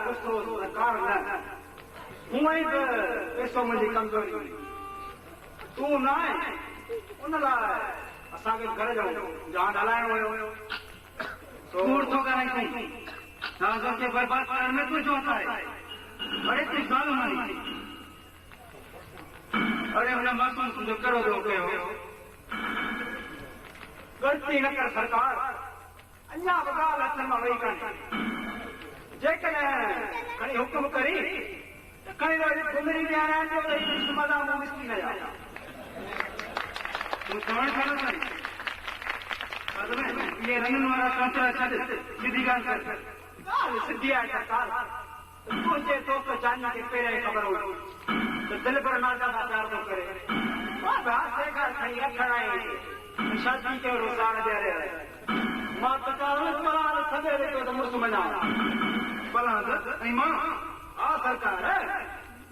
गुस्सो सरकार न हूअं ई पैसो मुंहिंजी कमज़ोरी तूं न आहे उन लाइ असांखे घर जो जान हलाइणो हुयो कूड़ थो कराई थी नाज़र खे बर्बाद करण में तुंहिंजो हथ आहे बड़े तूं ज़ालिम आहीं अरे हुन मासूम तुंहिंजो कहिड़ो ॾोह कयो ग़लती न कर सरकार अञा बि ॻाल्हि हथ मां वेही कान्हे जेकॾहिं खणी हुकुम करी त खणी घुमरी विहारण जो मदाम मिसकीन जा तूं चवण छा थो करीं ये रंगन वारा कांतरा छॾ सिधी ॻाल्हि कर ॻाल्हि सिधी आहे सरकार तुंहिंजे दोस्त जानी खे पहिरियों ख़बर हुई त दिल भर नाज़ा सां प्यार थो करे मां बि हासे खां खणी रखण आई शादी कयो रोज़ान ॾियारे मां त पलाल सवेरे कयो त मुड़ुस मञा पलाल ऐं मां हा सरकार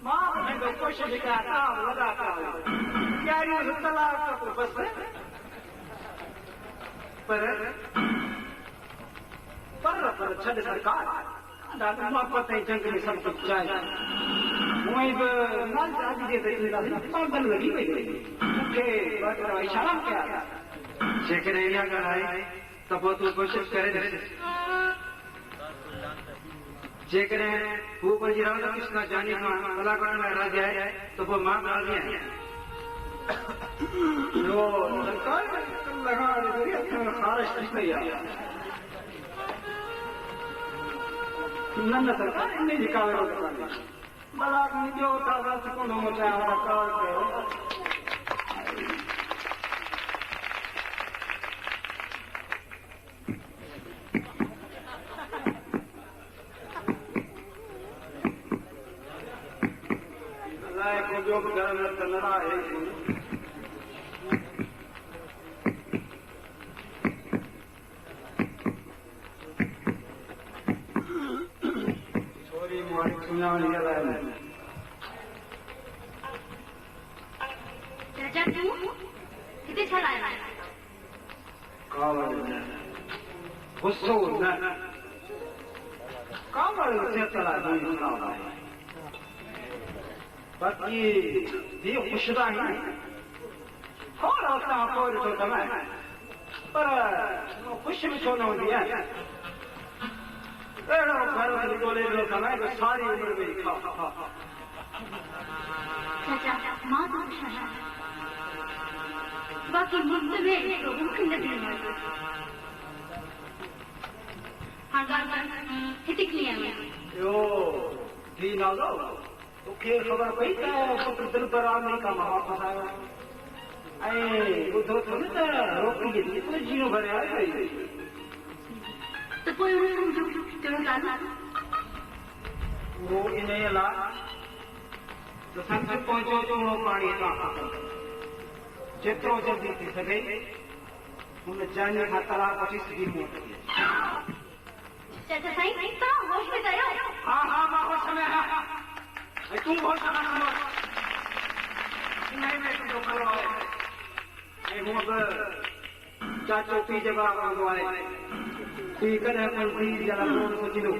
मां बि पंहिंजो कोशिशि कया था लॻा था ॾियारियूं तलाक पोइ बसि पर छॾ सरकार ॾाढो मोहबत ऐं जंग में सभु कुझु चाहे हूअं ई बि पागल लॻी वई मूंखे इशारा कया जेकॾहिं इहा ॻाल्हि आहे त पोइ तूं कोशिशि करे ॾिस जेकॾहिं हू पंहिंजी राधा कृष्णा जानी खां कला करण लाइ राज़ी आहे त पोइ मां राज़ी आहियां ख़ारिश थी पई आहे न सरकार इन जी का भला ॿियो कोन मचाया कार कयो अलाए मुंहिंजो बि घर में त न आहे चाचा तू किथे छलाया कावड़ गुस्सो न कावड़ से तला नहीं सुनावा बाकी ये खुशदा है और आता कोई तो दमा पर खुश भी छो न होती है एड़ो घर में बोले लो समय तो सारी उम्र में खा चाचा मां तो खुश बाकी मुफ्त में मुमकिन नहीं है हां हितकलिया में यो दी ना लो तो के खबर पई त पुत्र दिल पर आने का मां फसायो ऐ वो तो न त रोकी के तो जीरो भरे आए तो कोई कहिड़ो ॻाल्हि वो इन लाइ त संत पहुचो चूणो पाणी तां जेतिरो जल्दी थी सघे हुन जानी खां तलाक वठी सिधी मोट चाचा साईं तव्हां होश में कयो हा हा मां होश में आहियां ऐं तूं होश में रहो नहीं में तुंहिंजो करो आहे ऐं हूअं बि चाचो पीउ जे बराबरि हूंदो आहे पीउ कॾहिं पंहिंजी पीउ जा लोन सोचींदो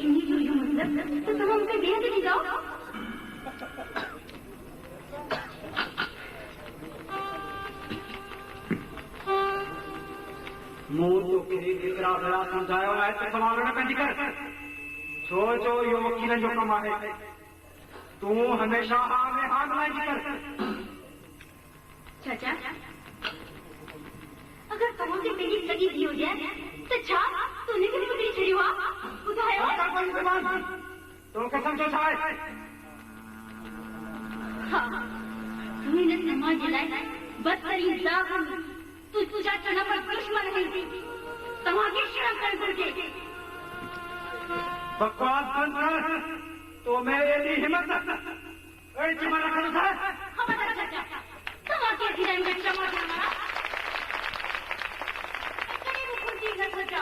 इन्हीं जो ये मतलब तो तुम हमसे बेहद नहीं जाओ मूं तोखे केतिरा भेरा सम्झायो आहे त सवाल न कंदी कर छो जो इहो वकीलनि जो कमु आहे तूं हमेशा हा में हा मिलाइजी कर चाचा अगर तव्हांखे पंहिंजी सगी थी हुजे त छा तूने खे पकड़ी छॾियो आहे ॿुधायो तोखे सम्झो छा आहे हा तूं हिन समाज जे लाइ बदतरीन ज़ालिम तू चाचा न पर दुश्मन है तव्हांखे शर्म करणु घुरिजे बकवास बंद कर तो मैं एॾी हिम्मत अहिड़ी चिमा रखंदो छा ख़बरदार चाचा तव्हांखे अची टाइम में क्षमा करणु कॾहिं बि खुर्जी न सोचो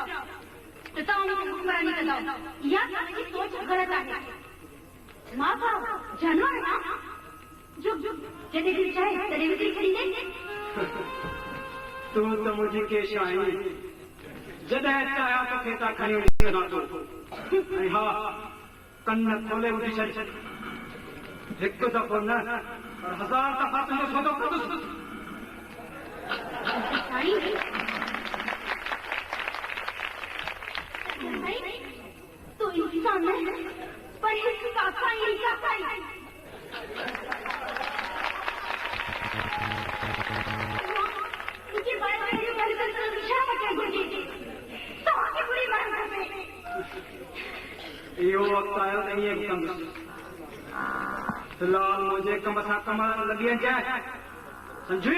त तव्हां मूंखे हुक्मरानी कंदव इहा तव्हांजी सोच ग़लति आहे मां का जानवर ना जो जॾहिं दिलि चाहे तॾहिं विकिणी छॾींदे तूं त मुंहिंजी केश आहीं जॾहिं चाहियां तोखे तां खणी वञी सघां थो हाँ कन्न खोले ॿुधी छॾ हिकु दफ़ो न पर 1000 दफ़ा तुंहिंजो सौदो कंदुसि तो इंसान है पर इसका साईं का साईं मुझे बार बार ये बात करना इशारा क्या गुरुजी तो आगे पूरी बात करते इहो वक़्तु आयो त ईअं बि कंदुसि फिलहाल मुंहिंजे कम सां कम लॻी वञे सम्झी